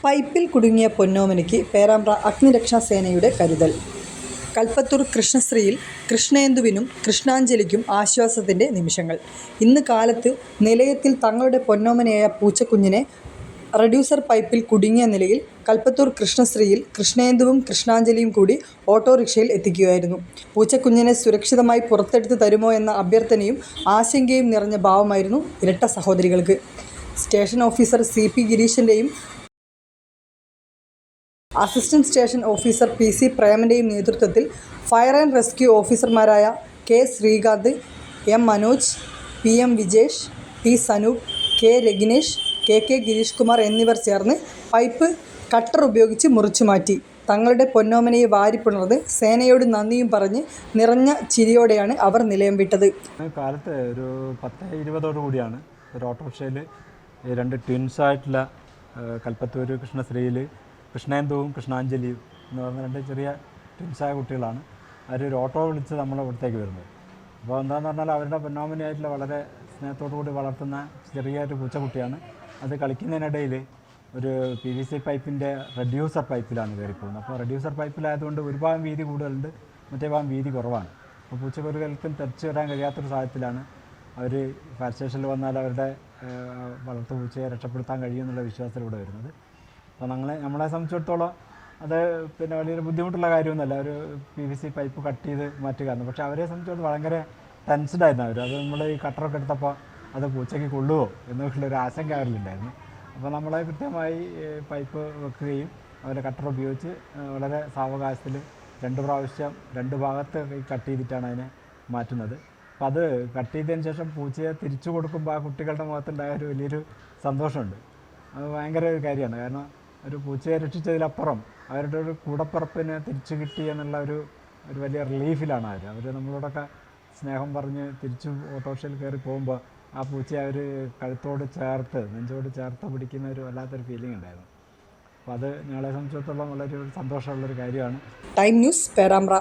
പൈപ്പിൽ കുടുങ്ങിയ പൊന്നോമനയ്ക്ക് പേരാമ്പ്ര അഗ്നിരക്ഷാസേനയുടെ കരുതൽ. കൽപ്പത്തൂർ കൃഷ്ണശ്രീയിൽ കൃഷ്ണേന്ദുവിനും കൃഷ്ണാഞ്ജലിക്കും ആശ്വാസത്തിൻ്റെ നിമിഷങ്ങൾ. ഇന്ന് കാലത്ത് നിലയത്തിൽ തങ്ങളുടെ പൊന്നോമനയായ പൂച്ചക്കുഞ്ഞിനെ റെഡ്യൂസർ പൈപ്പിൽ കുടുങ്ങിയ നിലയിൽ കൽപ്പത്തൂർ കൃഷ്ണശ്രീയിൽ കൃഷ്ണേന്ദുവും കൃഷ്ണാഞ്ജലിയും കൂടി ഓട്ടോറിക്ഷയിൽ എത്തിക്കുകയായിരുന്നു. പൂച്ചക്കുഞ്ഞിനെ സുരക്ഷിതമായി പുറത്തെടുത്ത് തരുമോ എന്ന അഭ്യർത്ഥനയും ആശങ്കയും നിറഞ്ഞ ഭാവമായിരുന്നു ഇരട്ട സഹോദരികൾക്ക്. സ്റ്റേഷൻ ഓഫീസർ CP ഗിരീഷിൻ്റെയും അസിസ്റ്റന്റ് സ്റ്റേഷൻ ഓഫീസർ PC പ്രേമൻ്റെയും നേതൃത്വത്തിൽ ഫയർ ആൻഡ് റെസ്ക്യൂ ഓഫീസർമാരായ K Sreekanth, M Manoj, PM Vijesh, T Sanoop, K Raginesh, KK Gireesh Kumar എന്നിവർ ചേർന്ന് പൈപ്പ് കട്ടർ ഉപയോഗിച്ച് മുറിച്ചുമാറ്റി. തങ്ങളുടെ പൊന്നോമനയെ വാരിപ്പുണർന്ന് സേനയോട് നന്ദിയും പറഞ്ഞ് നിറഞ്ഞ ചിരിയോടെയാണ് അവർ നിലയം വിട്ടത്. കാലത്ത് ഒരു 10:20 കൂടിയാണ് ഒരു ഓട്ടോറിക്ഷയിൽ 2 ട്വിൻസായിട്ടുള്ള കൽപ്പത്തൂർ കൃഷ്ണശ്രീയിൽ കൃഷ്ണേന്ദുവും കൃഷ്ണാഞ്ജലിയും എന്ന് പറഞ്ഞ 2 ചെറിയ ട്വിൻസായ കുട്ടികളാണ്. അവരൊരു ഓട്ടോ വിളിച്ച് നമ്മളെ ഇവിടത്തേക്ക് വരുന്നത്. അപ്പോൾ എന്താണെന്ന് പറഞ്ഞാൽ അവരുടെ പൊന്നോമനയായിട്ടുള്ള വളരെ സ്നേഹത്തോടു കൂടി വളർത്തുന്ന ചെറിയൊരു പൂച്ചക്കുട്ടിയാണ്. അത് കളിക്കുന്നതിനിടയിൽ ഒരു PVC പൈപ്പിൻ്റെ റെഡ്യൂസർ പൈപ്പിലാണ് കയറിപ്പോകുന്നത്. അപ്പോൾ റെഡ്യൂസർ പൈപ്പിലായതുകൊണ്ട് ഒരു ഭാഗം വീതി കൂടുതലുണ്ട്, മറ്റേ ഭാഗം വീതി കുറവാണ്. അപ്പോൾ പൂച്ചക്കൊരുകൾക്കും തെറിച്ച് വരാൻ കഴിയാത്തൊരു സാഹചര്യത്തിലാണ് അവർ ഫയർ സ്റ്റേഷനിൽ വന്നാൽ അവരുടെ വളർത്തു പൂച്ചയെ രക്ഷപ്പെടുത്താൻ കഴിയുമെന്നുള്ള വിശ്വാസത്തിലൂടെ വരുന്നത്. അപ്പോൾ നമ്മളെ സംബന്ധിച്ചിടത്തോളം അത് വലിയൊരു ബുദ്ധിമുട്ടുള്ള കാര്യമൊന്നുമല്ല, ഒരു PVC പൈപ്പ് കട്ട് ചെയ്ത് മാറ്റുക എന്ന്. പക്ഷേ അവരെ സംബന്ധിച്ചിടത്തോളം ഭയങ്കര ടെൻസ്ഡായിരുന്നു അവർ. അത് നമ്മൾ ഈ കട്ടറൊക്കെ എടുത്തപ്പോൾ അത് പൂച്ചയ്ക്ക് കൊള്ളുമോ എന്നൊക്കെയുള്ളൊരു ആശങ്ക അവരിലുണ്ടായിരുന്നു. അപ്പോൾ നമ്മളെ കൃത്യമായി പൈപ്പ് വെക്കുകയും അവരെ കട്ടർ ഉപയോഗിച്ച് വളരെ സാവകാശത്തിൽ 2 പ്രാവശ്യം 2 ഭാഗത്ത് കട്ട് ചെയ്തിട്ടാണ് അതിനെ മാറ്റുന്നത്. അപ്പോൾ അത് കട്ട് ചെയ്തതിന് ശേഷം പൂച്ചയെ തിരിച്ചു കൊടുക്കുമ്പോൾ ആ കുട്ടികളുടെ മുഖത്തുണ്ടായ ഒരു വലിയൊരു സന്തോഷമുണ്ട്. അത് ഭയങ്കര ഒരു കാര്യമാണ്. കാരണം ഒരു പൂച്ചയെ രക്ഷിച്ചതിലപ്പുറം അവരുടെ ഒരു കൂടപ്പിറപ്പിനെ തിരിച്ചു കിട്ടി എന്നുള്ള ഒരു വലിയ റിലീഫിലാണ് അവർ നമ്മളോടൊക്കെ സ്നേഹം പറഞ്ഞ് തിരിച്ചു ഓട്ടോറിക്ഷയിൽ കയറി പോകുമ്പോൾ ആ പൂച്ചയെ അവർ കഴുത്തോട് ചേർത്ത് നെഞ്ചോട് ചേർത്ത് പിടിക്കുന്ന ഒരു വല്ലാത്തൊരു ഫീലിംഗ് ഉണ്ടായിരുന്നു. അപ്പോൾ അത് ഞങ്ങളെ സംബന്ധിച്ചിടത്തോളം വളരെ ഒരു സന്തോഷമുള്ളൊരു കാര്യമാണ്. Time news Perambra.